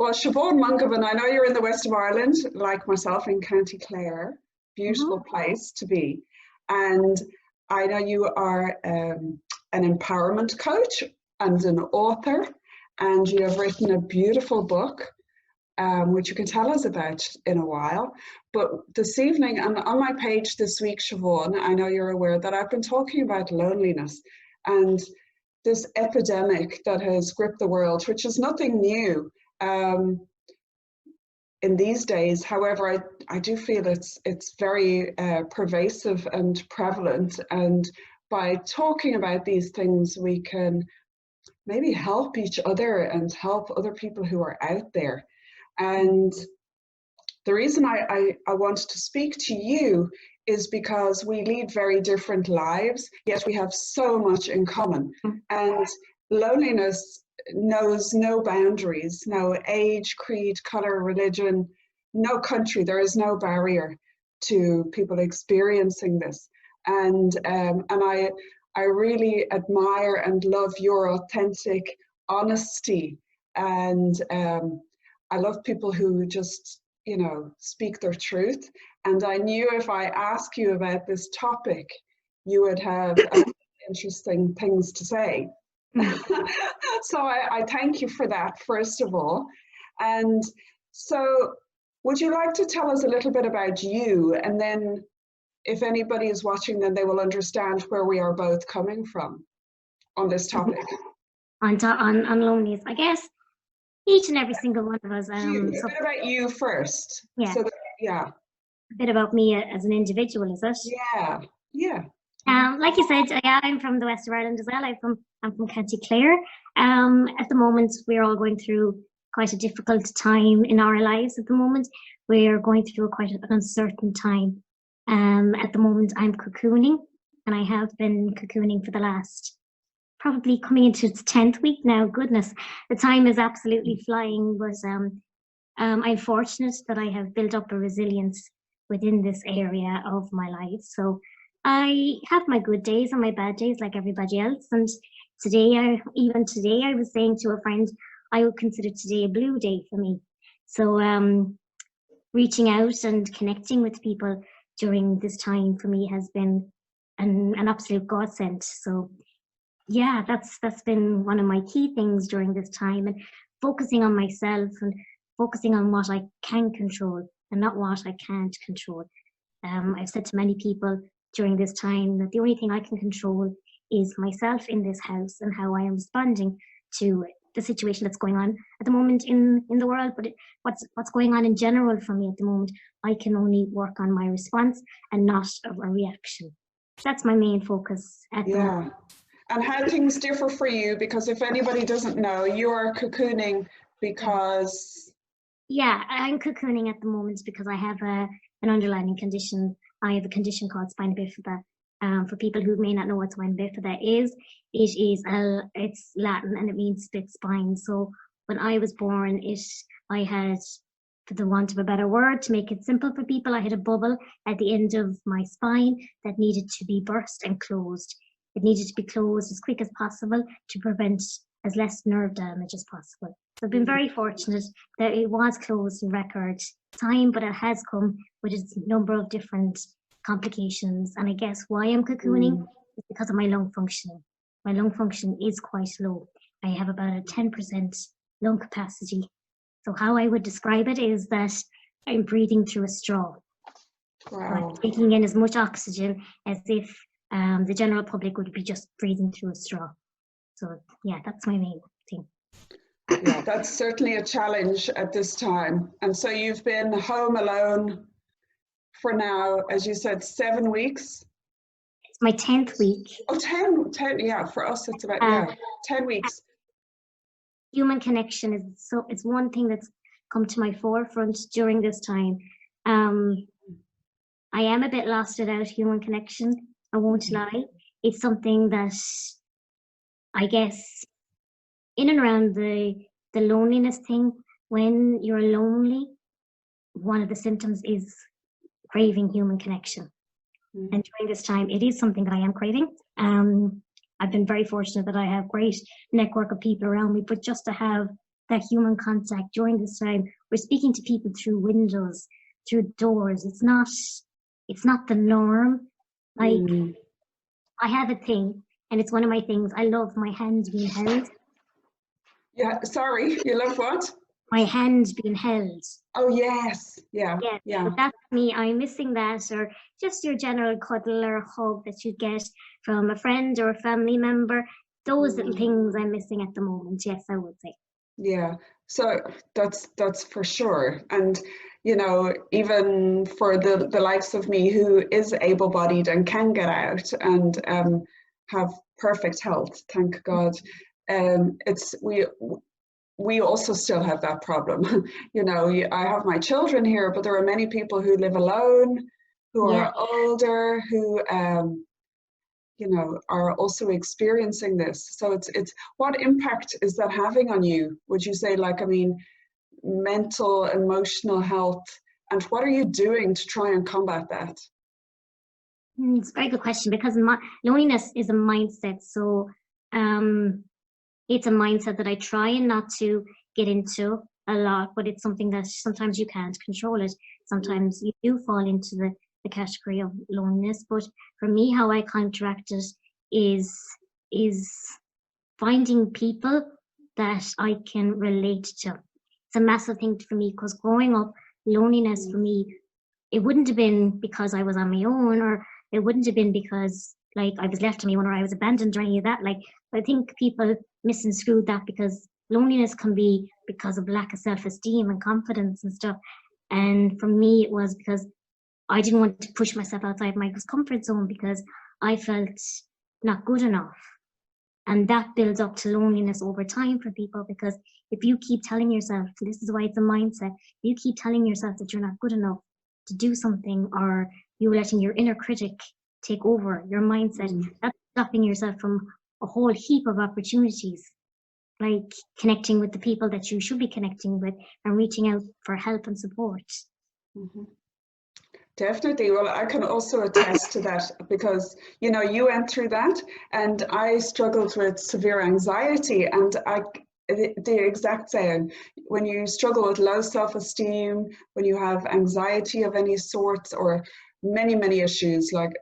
Well, Siobhan Mungovan, I know you're in the west of Ireland, like myself, in County Clare. Beautiful place to be. And I know you are an empowerment coach and an author, and you have written a beautiful book, which you can tell us about in a while. But this evening, and on my page this week, Siobhan, I know you're aware that I've been talking about loneliness and this epidemic that has gripped the world, which is nothing new in these days. However, I do feel it's very pervasive and prevalent, and by talking about these things we can maybe help each other and help other people who are out there. And the reason I wanted to speak to you is because we lead very different lives, yet we have so much in common. And loneliness knows no boundaries, no age, creed, color, religion, no country. There is no barrier to people experiencing this. And I really admire and love your authentic honesty. And I love people who just, you know, speak their truth. And I knew if I ask you about this topic, you would have interesting things to say. So I thank you for that, first of all. And so would you like to tell us a little bit about you? And then if anybody is watching, then they will understand where we are both coming from on this topic. On loneliness, I guess each and every single one of us. A bit about you first. Yeah. So that, yeah. A bit about me as an individual, is it? Yeah. Yeah. Like you said, I'm from the west of Ireland as well. I'm from County Clare. At the moment, we're all going through quite a difficult time in our lives. At the moment, we're going through quite an uncertain time. At the moment, I'm cocooning, and I have been cocooning for the last, probably coming into its 10th week now. Goodness, the time is absolutely flying. But I'm fortunate that I have built up a resilience within this area of my life. So I have my good days and my bad days like everybody else. And today, even today, I was saying to a friend, I would consider today a blue day for me. So reaching out and connecting with people during this time for me has been an absolute godsend. So yeah, that's been one of my key things during this time, and focusing on myself and focusing on what I can control and not what I can't control. I've said to many people during this time that the only thing I can control is myself in this house and how I am responding to the situation that's going on at the moment in the world, but what's going on in general for me at the moment. I can only work on my response and not a reaction. That's my main focus at the moment. And how things differ for you, because if anybody doesn't know, you are cocooning because... Yeah, I'm cocooning at the moment because I have an underlying condition. I have a condition called spina bifida. For people who may not know what spina bifida is, it's Latin and it means split spine. So when I was born, I had, for the want of a better word, to make it simple for people, I had a bubble at the end of my spine that needed to be burst and closed. It needed to be closed as quick as possible to prevent as less nerve damage as possible. So I've been very fortunate that it was closed in record time, but it has come with a number of different complications. And I guess why I'm cocooning is because of my lung function. My lung function is quite low. I have about a 10% lung capacity. So how I would describe it is that I'm breathing through a straw. Wow. So I'm taking in as much oxygen as if the general public would be just breathing through a straw. So yeah, that's my main thing. Yeah, that's certainly a challenge at this time. And so you've been home alone for now, as you said, 7 weeks? It's my 10th week. Oh, 10, yeah, for us it's about, 10 weeks. Human connection it's one thing that's come to my forefront during this time. I am a bit lost without human connection, I won't lie. It's something that I guess in and around the loneliness thing, when you're lonely, one of the symptoms is craving human connection. And during this time, it is something that I am craving. I've been very fortunate that I have great network of people around me, but just to have that human contact during this time. We're speaking to people through windows, through doors. It's not the norm. Like, I have a thing, and it's one of my things. I love my hand being held. Yeah, sorry, you love what? My hand being held. Oh yes, yeah. But that's me. I'm missing that, or just your general cuddle or hug that you get from a friend or a family member. Those little things I'm missing at the moment. Yes, I would say. Yeah, so that's for sure. And you know, even for the likes of me who is able-bodied and can get out and have perfect health, thank God. It's we also still have that problem. You know, I have my children here, but there are many people who live alone, who are older, who you know, are also experiencing this. So it's what impact is that having on you? Would you say, like, I mean, mental, emotional health, and what are you doing to try and combat that? It's a very good question, because loneliness is a mindset. So it's a mindset that I try not to get into a lot, but it's something that sometimes you can't control it. Sometimes you do fall into the category of loneliness. But for me, how I counteract it is finding people that I can relate to. It's a massive thing for me, because growing up, loneliness for me, it wouldn't have been because I was on my own, or it wouldn't have been because like I was left on my own or I was abandoned or any of that. Like, I think people misconstrue that, because loneliness can be because of lack of self-esteem and confidence and stuff. And for me, it was because I didn't want to push myself outside my comfort zone, because I felt not good enough. And that builds up to loneliness over time for people, because if you keep telling yourself, this is why it's a mindset, you keep telling yourself that you're not good enough to do something, or you're letting your inner critic take over your mindset, that's stopping yourself from a whole heap of opportunities, like connecting with the people that you should be connecting with and reaching out for help and support. Definitely. Well, I can also attest to that, because, you know, you went through that, and I struggled with severe anxiety, and the exact same. When you struggle with low self-esteem, when you have anxiety of any sort, or many issues, like,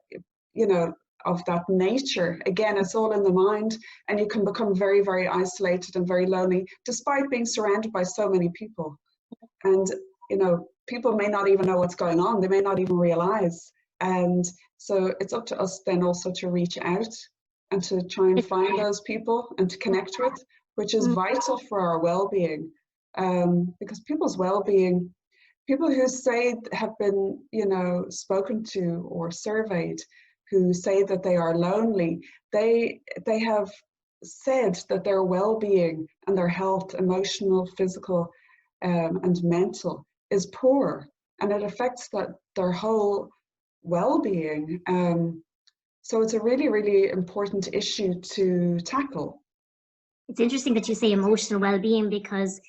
you know, of that nature, again, it's all in the mind, and you can become very isolated and very lonely, despite being surrounded by so many people. And you know, people may not even know what's going on, they may not even realize. And so it's up to us then also to reach out and to try and find those people and to connect with, which is vital for our well-being. Because people's well-being, people who say have been, you know, spoken to or surveyed, who say that they are lonely, they have said that their well-being and their health, emotional, physical, and mental, is poor, and it affects their whole well-being. So it's a really important issue to tackle. It's interesting that you say emotional well-being, because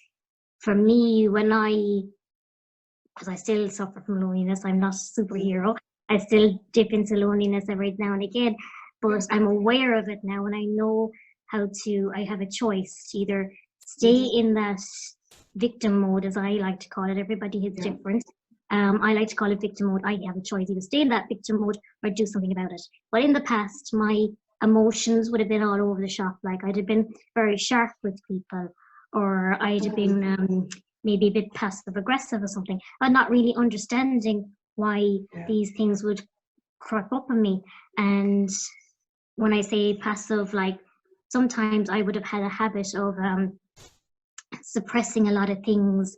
for me, because I still suffer from loneliness, I'm not a superhero. I still dip into loneliness every now and again, but I'm aware of it now, and I know I have a choice to either stay in that victim mode, as I like to call it. Everybody is different. I like to call it victim mode. I have a choice, either stay in that victim mode or do something about it. But in the past, my emotions would have been all over the shop. Like, I'd have been very sharp with people, or I'd have been maybe a bit passive aggressive or something, but not really understanding why these things would crop up on me. And when I say passive, like, sometimes I would have had a habit of suppressing a lot of things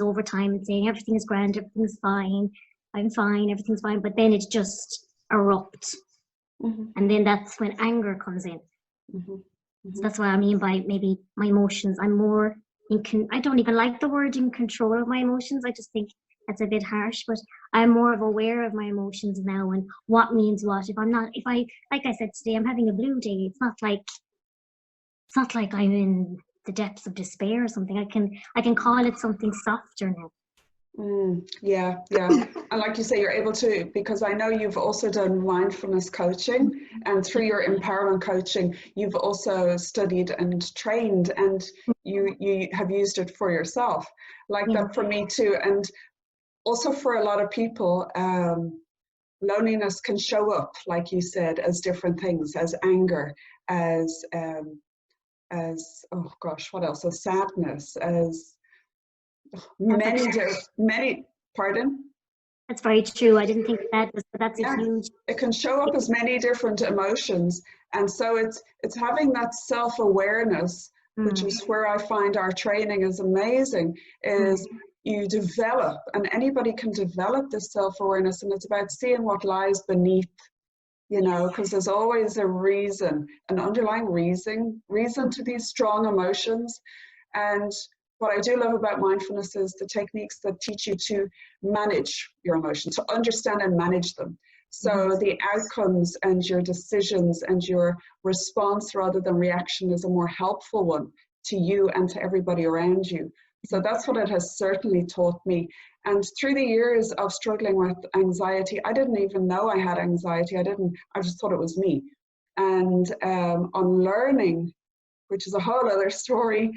over time, and saying everything is grand, everything's fine, I'm fine, everything's fine, but then it just erupts. And then that's when anger comes in. So that's what I mean by maybe my emotions. I'm more I don't even like the word in control of my emotions. I just think that's a bit harsh, but I'm more of aware of my emotions now and what means what. Like I said today, I'm having a blue day. It's not like I'm in the depths of despair or something. I can call it something softer now. Yeah, yeah. And like you say, you're able to, because I know you've also done mindfulness coaching, and through your empowerment coaching, you've also studied and trained, and you have used it for yourself. Like Yeah. that for me too. And also for a lot of people, loneliness can show up, like you said, as different things, as anger, as oh gosh, what else? As sadness, as That's many, pardon? that's very true. I didn't think that was, but that's a Yeah, huge. it can show up as many different emotions. And so it's having that self-awareness, which Mm, is where I find our training is amazing, mm, is you develop, and anybody can develop this self-awareness, and it's about seeing what lies beneath, you know, because there's always a reason, an underlying reason to these strong emotions. And what I do love about mindfulness is the techniques that teach you to manage your emotions, to understand and manage them. mhm. So the outcomes and your decisions and your response rather than reaction is a more helpful one to you and to everybody around you. So that's what it has certainly taught me. And through the years of struggling with anxiety, I didn't even know I had anxiety. I just thought it was me. And on learning, which is a whole other story,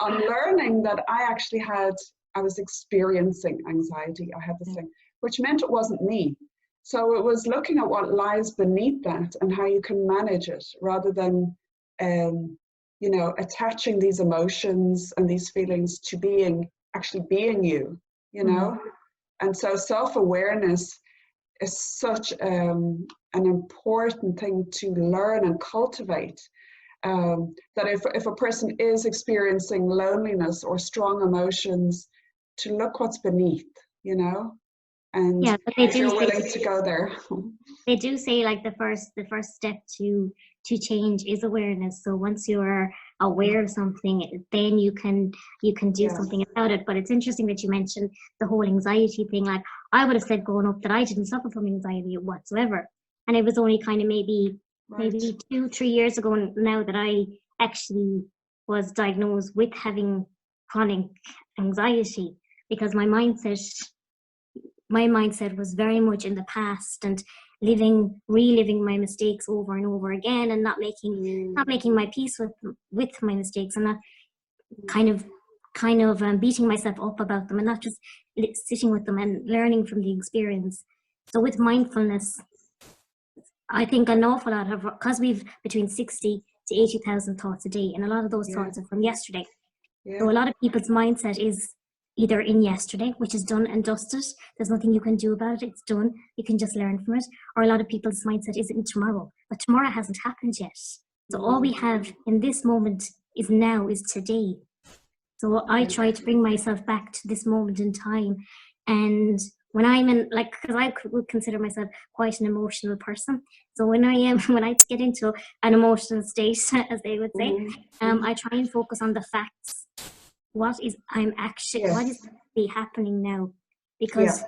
on learning that I was experiencing anxiety. I had this thing, which meant it wasn't me. So it was looking at what lies beneath that and how you can manage it rather than, you know, attaching these emotions and these feelings to actually being you, you know? And so self-awareness is such an important thing to learn and cultivate, that if a person is experiencing loneliness or strong emotions, to look what's beneath, you know, and Yeah, but they if do you're say willing to go there. like the first step to change is awareness. So once you're aware of something, then you can do Yeah, something about it. But it's interesting that you mentioned the whole anxiety thing. Like I would have said growing up that I didn't suffer from anxiety whatsoever, and it was only kind of right. maybe 2-3 years ago now that I actually was diagnosed with having chronic anxiety, because my mindset was very much in the past and reliving my mistakes over and over again, and not making Mm, not making my peace with my mistakes, and not kind of beating myself up about them, and not just sitting with them and learning from the experience. So with mindfulness, I think an awful lot of, because we've between 60 to 80,000 thoughts a day, and a lot of those yeah, thoughts are from yesterday. yeah, So a lot of people's mindset is either in yesterday, which is done and dusted. There's nothing you can do about it. It's done. You can just learn from it. Or a lot of people's mindset is in tomorrow, but tomorrow hasn't happened yet. So all we have in this moment is now, is today. So I yeah, try to bring myself back to this moment in time. And when I'm in, like, because I would consider myself quite an emotional person. So when when I get into an emotional state, as they would say, I try and focus on the facts. What is yes, actually happening now? yeah. Because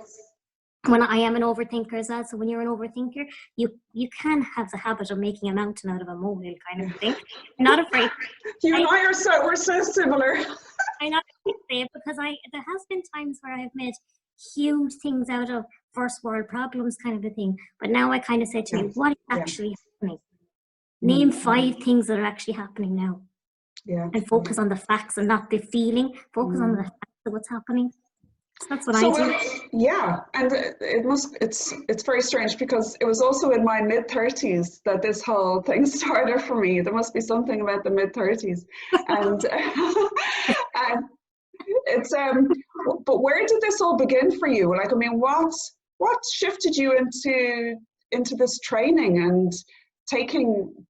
when I am an overthinker as well, so when you're an overthinker, you can have the habit of making a mountain out of a molehill, kind of Yeah. a thing. I'm not afraid. You and I, I we're so similar. I'm not afraid to say it, because there has been times where I've made huge things out of first world problems, kind of a thing. But now I kind of say to Yeah, me, what is yeah, actually happening? Name 5 things that are actually happening now, yeah. and focus on the facts and not the feeling. Focus on the Mm. facts of what's happening. So that's what I So do. yeah, and it's very strange because it was also in my mid-30s that this whole thing started for me. There must be something about the mid-30s, and and it's but where did this all begin for you? Like, I mean, what shifted you into this training and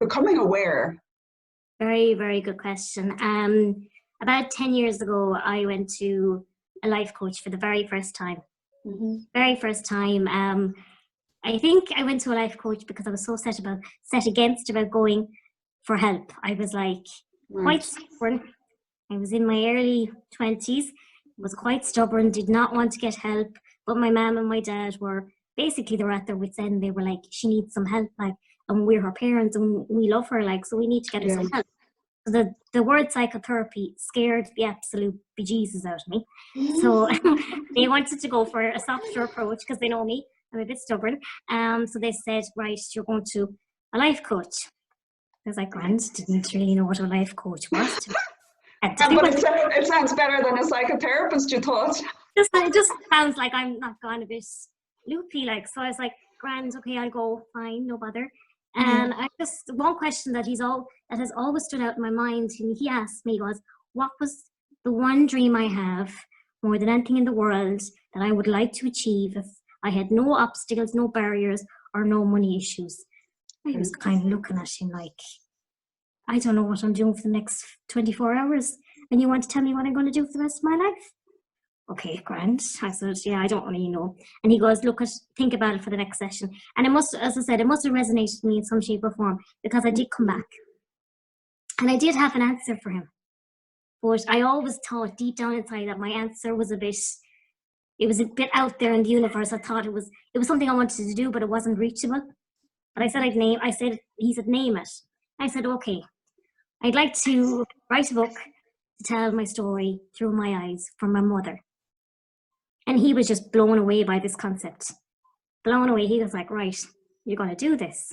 becoming aware? Very, very good question. About 10 years ago, I went to a life coach for the very first time. Hmm. Very first time. I think I went to a life coach because I was so set against about going for help. I was like quite Right. stubborn. I was in my early 20s, was quite stubborn, did not want to get help. But my mum and my dad they were at their wits' end. They were like, she needs some help, like, and we're her parents and we love her, like, so we need to get her Yeah. some help. The word psychotherapy scared the absolute bejesus out of me. So they wanted to go for a softer approach because they know me. I'm a bit stubborn. So they said, right, you're going to a life coach. I was like, grand, didn't really know what a life coach was. But it sounds better than a psychotherapist, you thought. It just sounds like I'm not gone a bit loopy, like. So I was like, grand, okay, I'll go, fine, no bother. And one question that has always stood out in my mind, and he asked me was, what was the one dream I have more than anything in the world that I would like to achieve if I had no obstacles, no barriers, or no money issues? I was kind of looking at him like, I don't know what I'm doing for the next 24 hours, and you want to tell me what I'm going to do for the rest of my life? Okay, grand. I said, yeah, I don't really know. And he goes, think about it for the next session. And it must, as I said, it must have resonated with me in some shape or form, because I did come back. And I did have an answer for him. But I always thought deep down inside that my answer was a bit out there in the universe. I thought it was something I wanted to do, but it wasn't reachable. But he said, name it. I said, okay, I'd like to write a book to tell my story through my eyes from my mother. And he was just blown away by this concept. Blown away. He was like, right, you're going to do this.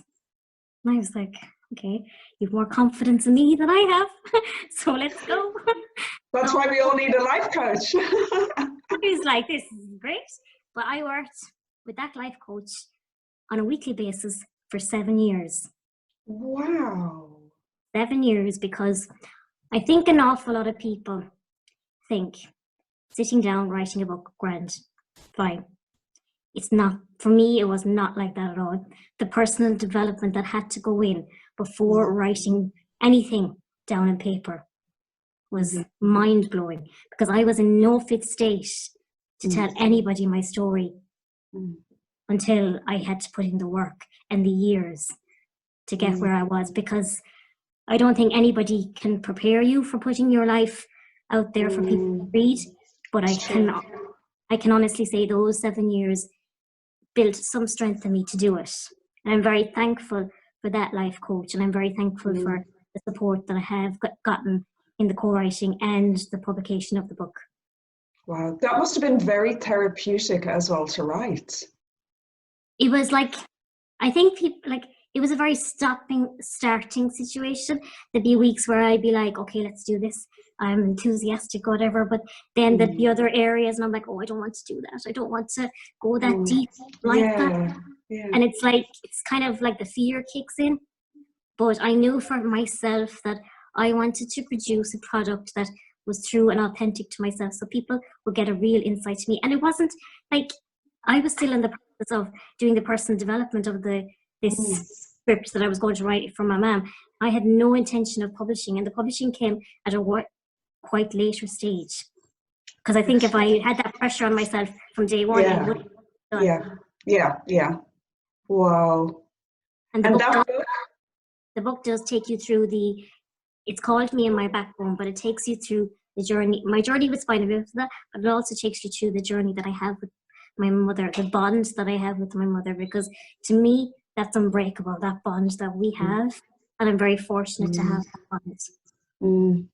And I was like, okay, you've more confidence in me than I have. So let's go. That's why we all need a life coach. He was like, this is great. But I worked with that life coach on a weekly basis for 7 years. Wow. 7 years, because I think an awful lot of people think sitting down, writing a book, grand, fine. It's not, for me, it was not like that at all. The personal development that had to go in before writing anything down on paper was mind-blowing, because I was in no fit state to tell anybody my story until I had to put in the work and the years to get where I was, because I don't think anybody can prepare you for putting your life out there for people to read. But I can honestly say those 7 years built some strength in me to do it. And I'm very thankful for that life coach, and I'm very thankful for the support that I have gotten in the co-writing and the publication of the book. Wow, that must have been very therapeutic as well to write. It was like, I think people, like, it was a very starting situation. There'd be weeks where I'd be like, okay, let's do this. I'm enthusiastic, whatever. But then there'd be other areas, and I'm like, oh, I don't want to do that. I don't want to go that deep like that. Yeah. And it's like, it's kind of like the fear kicks in. But I knew for myself that I wanted to produce a product that was true and authentic to myself, so people would get a real insight to me. And it wasn't like, I was still in the process of doing the personal development of this script that I was going to write for my mum. I had no intention of publishing, and the publishing came at a quite later stage. Because I think if I had that pressure on myself from day one, I would have done. Yeah. Wow. And the book does take you through it's called Me and My Backbone, but it takes you through the journey, my journey with spina bifida, but it also takes you through the journey that I have with my mother, the bond that I have with my mother, because to me, that's unbreakable, that bond that we have. And I'm very fortunate to have that bond.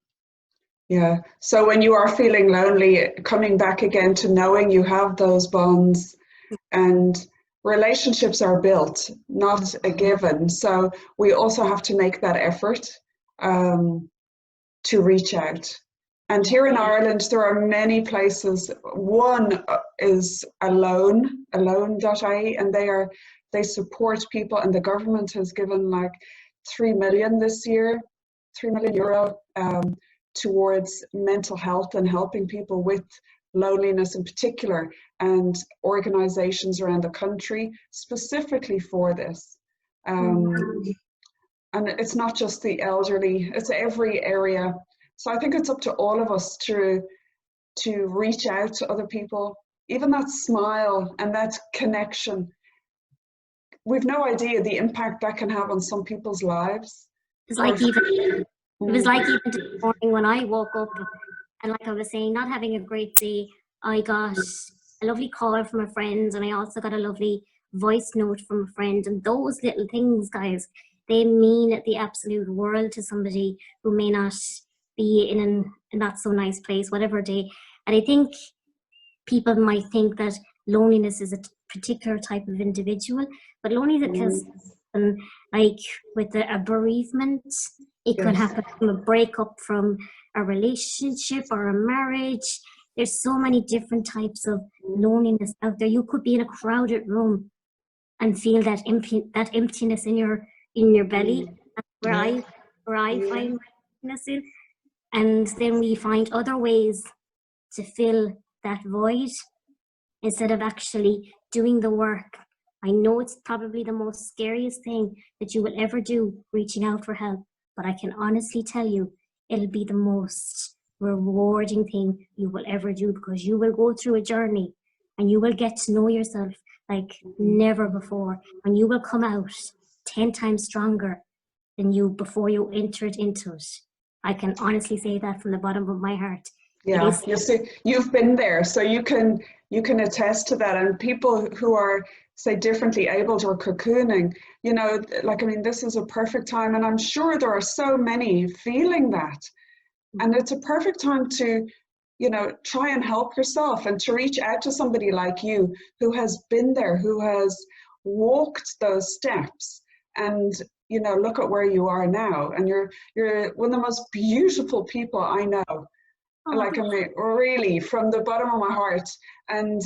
Yeah. So when you are feeling lonely, coming back again to knowing you have those bonds, and relationships are built, not a given. So we also have to make that effort to reach out. And here in Ireland, there are many places. One is alone.ie, and they support people, and the government has given like 3 million this year, €3 million towards mental health and helping people with loneliness in particular, and organizations around the country specifically for this. And it's not just the elderly, it's every area. So I think it's up to all of us to reach out to other people, even that smile and that connection. We've no idea the impact that can have on some people's lives. It was like even this morning when I woke up, and like I was saying, not having a great day, I got a lovely call from a friend, and I also got a lovely voice note from a friend. And those little things, guys, they mean the absolute world to somebody who may not be in a not so nice place, whatever day. And I think people might think that loneliness is a particular type of individual, but loneliness can happen like with a bereavement. It could happen from a breakup from a relationship or a marriage. There's so many different types of loneliness out there. You could be in a crowded room and feel that emptiness in your belly. That's where I find happiness in. And then we find other ways to fill that void instead of actually doing the work. I know it's probably the most scariest thing that you will ever do, reaching out for help, but I can honestly tell you, it'll be the most rewarding thing you will ever do, because you will go through a journey and you will get to know yourself like never before, and you will come out 10 times stronger than you before you entered into it. I can honestly say that from the bottom of my heart. Yeah, you see, you've been there, so you can attest to that. And people who are, say, differently abled or cocooning, you know, like, I mean, this is a perfect time, and I'm sure there are so many feeling that. And it's a perfect time to, you know, try and help yourself and to reach out to somebody like you who has been there, who has walked those steps, and, you know, look at where you are now. And you're one of the most beautiful people I know. Like, I mean, really, from the bottom of my heart. And,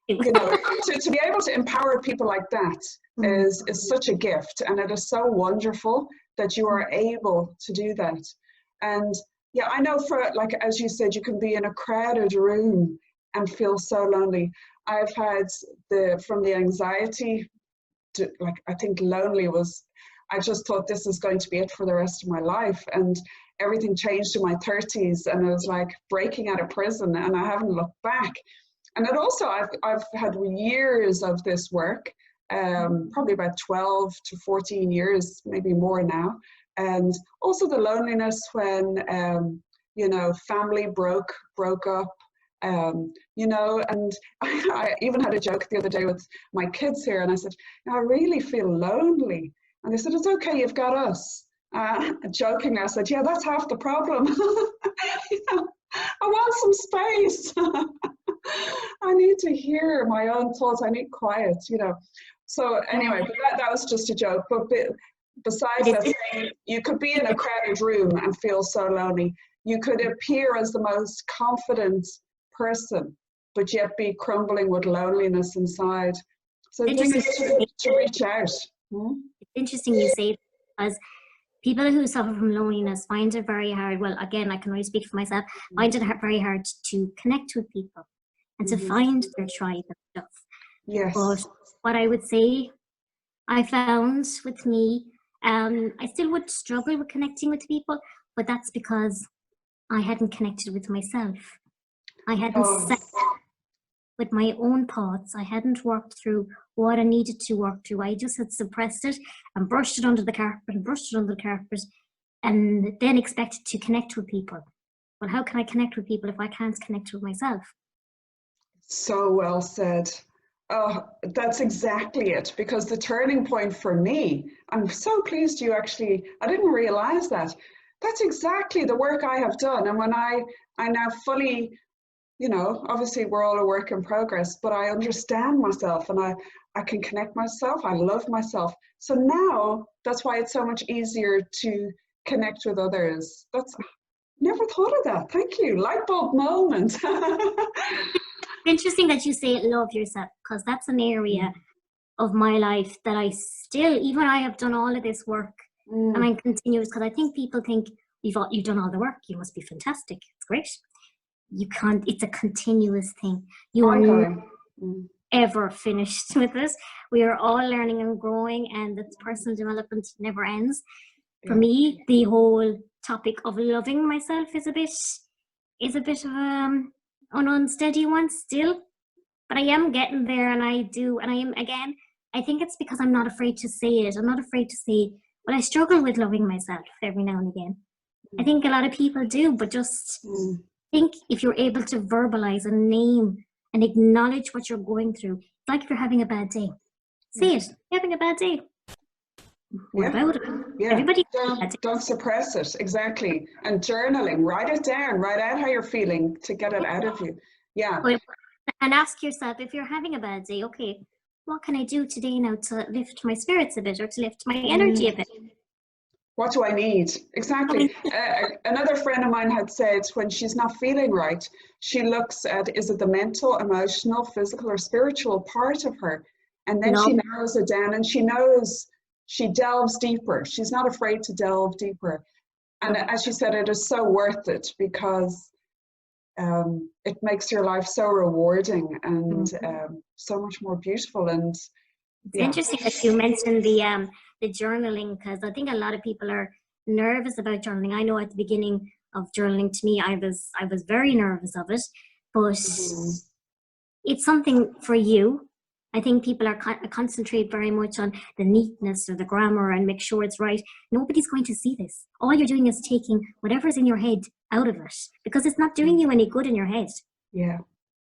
you know, to be able to empower people like that is such a gift. And it is so wonderful that you are able to do that. And yeah, I know, for, like, as you said, you can be in a crowded room and feel so lonely. I've had from the anxiety to, like, I think lonely was, I just thought this is going to be it for the rest of my life. And everything changed in my 30s, and it was like breaking out of prison, and I haven't looked back. And it also, I've had years of this work, probably about 12 to 14 years, maybe more now. And also the loneliness when, you know, family broke up, you know, and I even had a joke the other day with my kids here, and I said, I really feel lonely. And they said, it's okay, you've got us. Jokingly, I said, yeah, that's half the problem. You know, I want some space. I need to hear my own thoughts. I need quiet, you know. So anyway, but that was just a joke. But besides that, you could be in a crowded room and feel so lonely. You could appear as the most confident person, but yet be crumbling with loneliness inside. So the thing is to reach out. It's interesting you say, because people who suffer from loneliness find it very hard. Well, again, I can only speak for myself. Find it very hard to connect with people and to find their tribe and stuff. Yes. But what I would say, I found with me, I still would struggle with connecting with people, but that's because I hadn't connected with myself. I hadn't sat with my own thoughts. I hadn't worked through what I needed to work through. I just had suppressed it and brushed it under the carpet and then expected to connect with people. Well, how can I connect with people if I can't connect with myself? So well said. Oh, that's exactly it. Because the turning point for me, I'm so pleased you actually, I didn't realize that. That's exactly the work I have done. And when I now fully, you know, obviously we're all a work in progress, but I understand myself, and I can connect myself. I love myself. So now that's why it's so much easier to connect with others. Never thought of that. Thank you. Light bulb moment. Interesting that you say love yourself, because that's an area of my life that I still, even I have done all of this work and I'm continuous, because I think people think you've done all the work, you must be fantastic, it's great. You can't, it's a continuous thing. You are not ever finished with this. We are all learning and growing, and the personal development never ends. For me, the whole topic of loving myself is a bit of an unsteady one still, but I am getting there, and I am, again, I think it's because I'm not afraid to say it. I'm not afraid to say, well, I struggle with loving myself every now and again. I think a lot of people do, but just think if you're able to verbalize and name and acknowledge what you're going through. It's like if you're having a bad day. Say it, you're having a bad day. What about it? Yeah. Everybody Don't suppress it. Exactly. And journaling, write it down, write out how you're feeling to get it out of you. Yeah. And ask yourself, if you're having a bad day, okay, what can I do today now to lift my spirits a bit, or to lift my energy a bit? What do I need? Exactly. Another friend of mine had said when she's not feeling right, she looks at, is it the mental, emotional, physical, or spiritual part of her? And then she narrows it down, and she knows, she delves deeper. She's not afraid to delve deeper. And as she said, it is so worth it, because it makes your life so rewarding and so much more beautiful. And it's interesting that you mentioned the journaling, because I think a lot of people are nervous about journaling. I know at the beginning of journaling, to me, I was very nervous of it, but it's something for you. I think people are concentrate very much on the neatness or the grammar and make sure it's right. Nobody's going to see this. All you're doing is taking whatever's in your head out of it, because it's not doing you any good in your head. Yeah.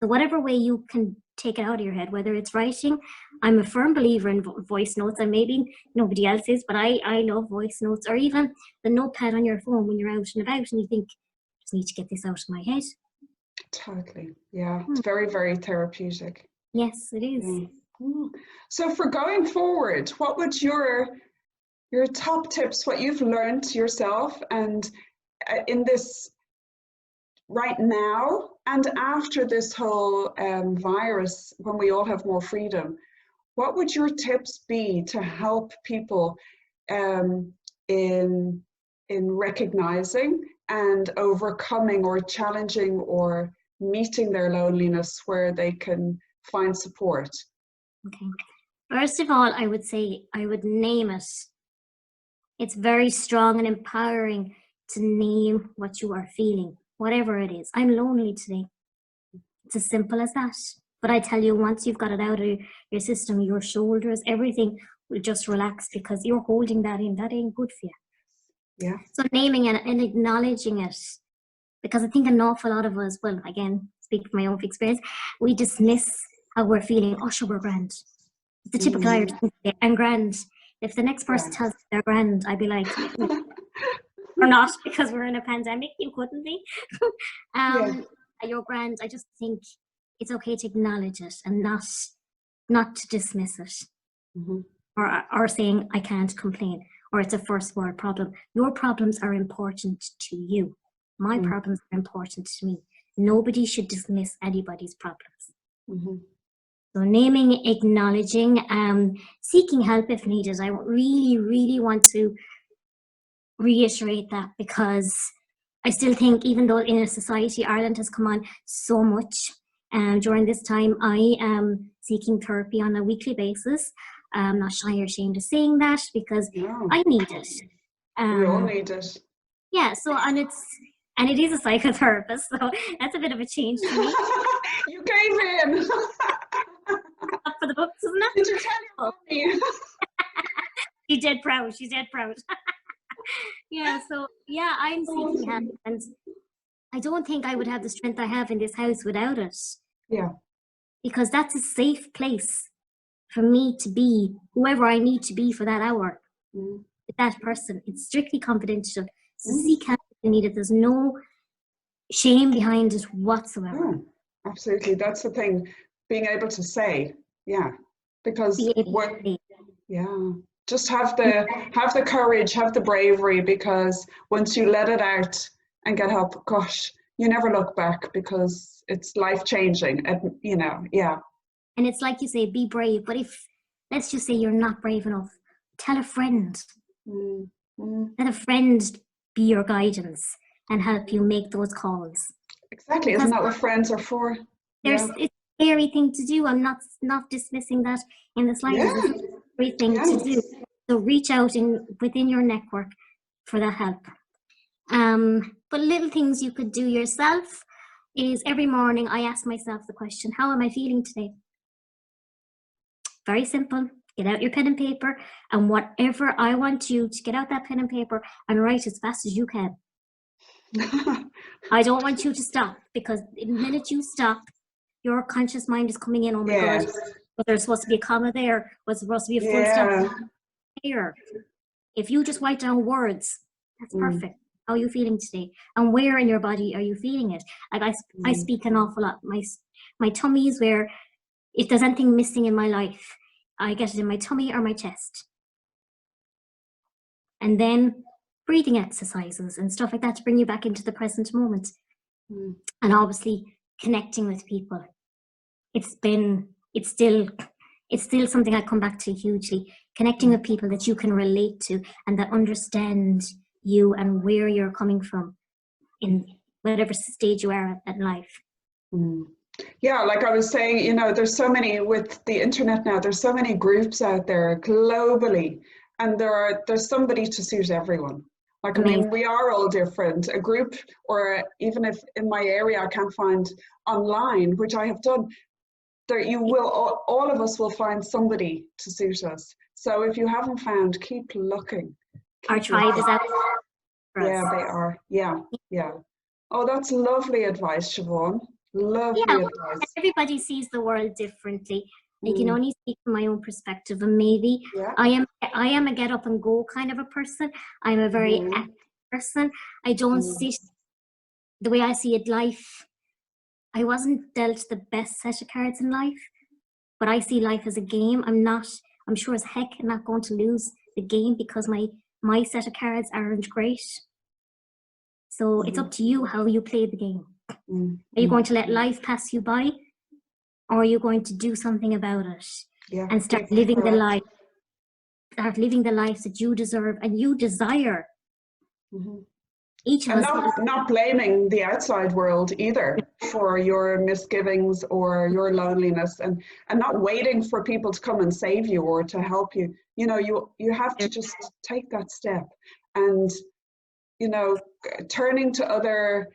So whatever way you can take it out of your head, whether it's writing, I'm a firm believer in voice notes, and maybe nobody else is, but I love voice notes, or even the notepad on your phone when you're out and about and you think, I just need to get this out of my head. Totally. Yeah. It's very, very therapeutic. Yes, it is. So for going forward, what would your top tips, what you've learned yourself, and in this right now and after this whole virus, when we all have more freedom, what would your tips be to help people in recognizing and overcoming or challenging or meeting their loneliness, where they can find support? Okay. First of all, I would say I would name it. It's very strong and empowering to name what you are feeling, whatever it is. I'm lonely today. It's as simple as that. But I tell you, once you've got it out of your system, your shoulders, everything will just relax, because you're holding that in. That ain't good for you. Yeah. So naming it and acknowledging it, because I think an awful lot of us, well, again, speak from my own experience, we dismiss how we're feeling. Oh, sure, we're grand. It's the typical Irish thing. I'm grand. If the next person tells me they're grand, I'd be like, or not, because we're in a pandemic, you couldn't be. You're grand. I just think it's okay to acknowledge it and not to dismiss it, or saying I can't complain, or it's a first world problem. Your problems are important to you. My problems are important to me. Nobody should dismiss anybody's problems. So naming, acknowledging, seeking help if needed. I really, really want to reiterate that, because I still think, even though in a society Ireland has come on so much during this time, I am seeking therapy on a weekly basis. I'm not shy or ashamed of saying that, because I need it. We all need it. Yeah, so and it is a psychotherapist, so that's a bit of a change for me. You gave in. For the books, isn't it? Did you tell your mommy? She's dead proud. She's dead proud. Yeah, so yeah, I'm seeking help, and I don't think I would have the strength I have in this house without it. Yeah. Because that's a safe place for me to be whoever I need to be for that hour. With that person. It's strictly confidential. So seek help if you need it. There's no shame behind it whatsoever. Absolutely. That's the thing. Being able to say, because just have the courage, have the bravery, because once you let it out and get help, gosh, you never look back, because it's life-changing, and And it's like you say, be brave, but if, let's just say you're not brave enough, tell a friend. Let a friend be your guidance and help you make those calls. Exactly. Isn't that what friends are for? It's a scary thing to do. I'm not dismissing that in the slightest. It's a scary thing to do. So reach out within your network for that help. But little things you could do yourself is every morning I ask myself the question, how am I feeling today? Very simple. Get out your pen and paper, and whatever I want you to get out that pen and paper and write as fast as you can. I don't want you to stop, because the minute you stop, your conscious mind is coming in, oh my God, was there supposed to be a comma there? Was there supposed to be a full stop here? If you just write down words, that's perfect. How are you feeling today? And where in your body are you feeling it? Like I speak an awful lot. My tummy is where, if there's anything missing in my life, I get it in my tummy or my chest. And then breathing exercises and stuff like that to bring you back into the present moment. And obviously connecting with people. It's still something I come back to hugely. Connecting with people that you can relate to and that understand you and where you're coming from in whatever stage you are at life. Yeah, like I was saying, you know, there's so many, with the internet now, there's so many groups out there globally, and there's somebody to suit everyone. Like, I mean, we are all different. A group, or even if in my area I can't find online, which I have done, there you will, all of us will find somebody to suit us. So if you haven't found, keep looking. Our tribe is out. Yeah, they are. Yeah, yeah. Oh, that's lovely advice, Siobhan. Lovely advice. Everybody sees the world differently. I can only speak from my own perspective, and maybe I am a get up and go kind of a person. I'm a very active person. I don't sit the way I see it. Life, I wasn't dealt the best set of cards in life, but I see life as a game. I'm sure as heck I'm not going to lose the game because my set of cards aren't great. So it's up to you how you play the game. Are you going to let life pass you by, or are you going to do something about it and start living the life? Start living the life that you deserve and you desire. Each of us. Not blaming the outside world either for your misgivings or your loneliness, and not waiting for people to come and save you or to help you. You know, you have to just take that step, and you know, turning to other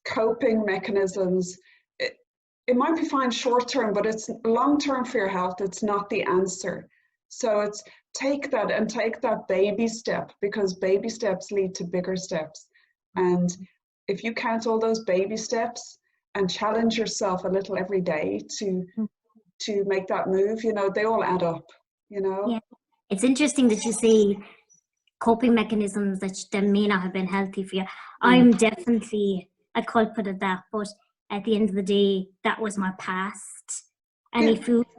coping mechanisms. It might be fine short term, but it's long term for your health. It's not the answer. So it's take that baby step, because baby steps lead to bigger steps. And if you count all those baby steps and challenge yourself a little every day to make that move, you know, they all add up, you know. Yeah. It's interesting that you say coping mechanisms that may not have been healthy for you. I'm definitely a culprit of that, but at the end of the day, that was my past. And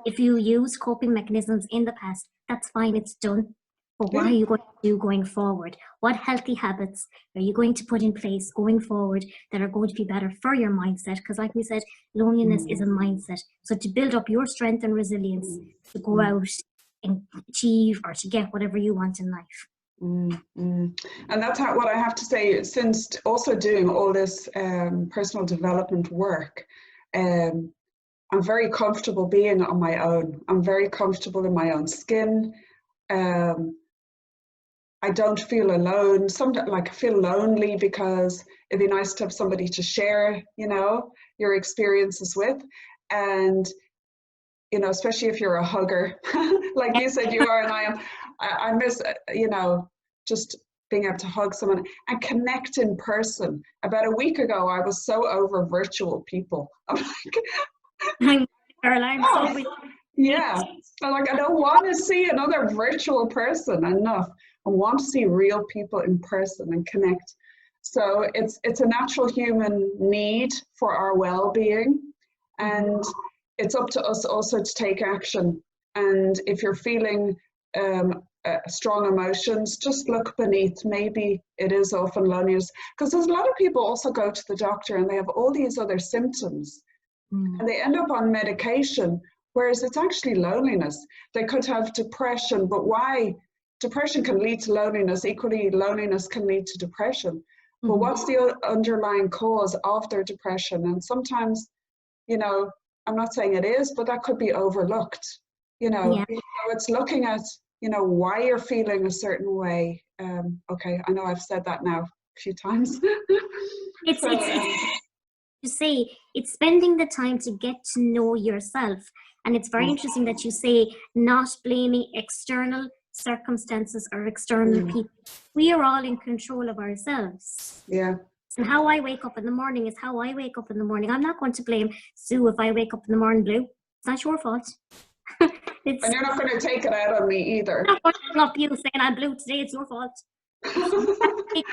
if you use coping mechanisms in the past, that's fine, it's done. But what are you going to do going forward? What healthy habits are you going to put in place going forward that are going to be better for your mindset? Because like we said, loneliness is a mindset. So to build up your strength and resilience to go out and achieve or to get whatever you want in life. And that's what I have to say, since also doing all this personal development work, I'm very comfortable being on my own. I'm very comfortable in my own skin. I don't feel alone. Sometimes, like, I feel lonely because it'd be nice to have somebody to share, you know, your experiences with. And, you know, especially if you're a hugger, like you said you are and I am. I miss, you know, just being able to hug someone and connect in person. About a week ago, I was so over virtual people. I'm like, yeah. I'm like, I don't want to see another virtual person enough. I want to see real people in person and connect. So it's a natural human need for our well-being, and it's up to us also to take action. And if you're feeling strong emotions, just look beneath. Maybe it is often loneliness, because there's a lot of people also go to the doctor and they have all these other symptoms and they end up on medication, whereas it's actually loneliness. They could have depression, but why? Depression can lead to loneliness. Equally, loneliness can lead to depression. But what's the underlying cause of their depression? And sometimes, you know, I'm not saying it is, but that could be overlooked. You know, so it's looking at, you know, why you're feeling a certain way. Okay, I know I've said that now a few times. You say it's spending the time to get to know yourself. And it's very interesting that you say not blaming external circumstances or external people. We are all in control of ourselves. Yeah. And how I wake up in the morning is how I wake up in the morning. I'm not going to blame Sue if I wake up in the morning blue. It's not your fault. It's And you're not going to take it out on me either. not you saying I'm blue today, it's your fault. Take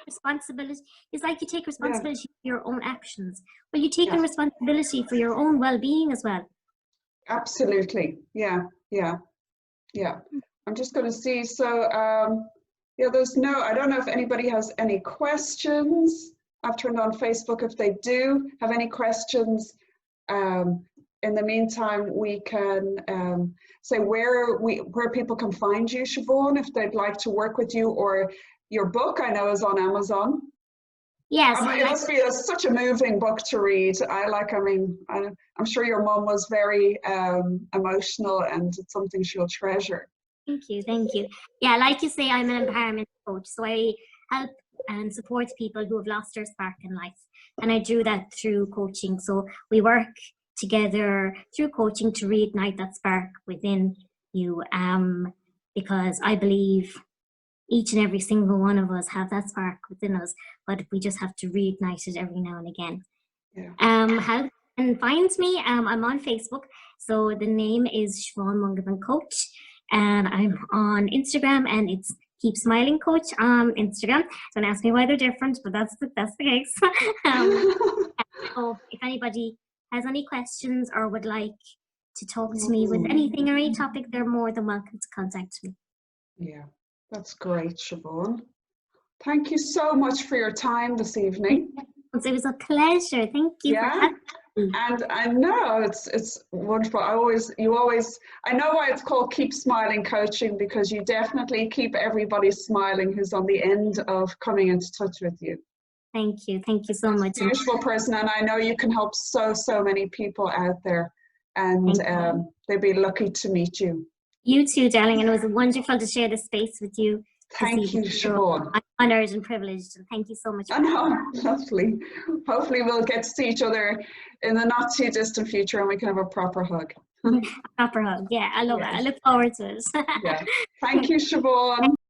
responsibility. It's like you take responsibility for your own actions, but you're taking responsibility for your own well-being as well. Absolutely. Yeah. I'm just going to see. So, there's I don't know if anybody has any questions. I've turned on Facebook. If they do have any questions, in the meantime, we can say where people can find you, Siobhan, if they'd like to work with you, or your book I know is on Amazon. Yes. It must be such a moving book to read. I'm sure your mum was very emotional, and it's something she'll treasure. Thank you. Yeah, like you say, I'm an empowerment coach, so I help and support people who have lost their spark in life, and I do that through coaching. So we work together through coaching to reignite that spark within you, because I believe each and every single one of us have that spark within us, but we just have to reignite it every now and again. How you can find me? I'm on Facebook, so the name is Siobhan Mungovan Coach, and I'm on Instagram, and it's Keep Smiling Coach on Instagram. Don't ask me why they're different, but that's the case. So if anybody has any questions or would like to talk to me with anything or any topic, they're more than welcome to contact me. Yeah, that's great, Siobhan. Thank you so much for your time this evening. It was a pleasure. Thank you for having me. And I know it's wonderful. I know why it's called Keep Smiling Coaching, because you definitely keep everybody smiling who's on the end of coming into touch with you. Thank you so much. Beautiful person, and I know you can help so many people out there, and they'd be lucky to meet you. You too, darling, and it was wonderful to share this space with you. Thank you, Siobhan. I'm honoured and privileged, and thank you so much. I know, lovely. Hopefully we'll get to see each other in the not too distant future, and we can have a proper hug. A proper hug, yeah, I love it. I look forward to it. Thank you, Siobhan.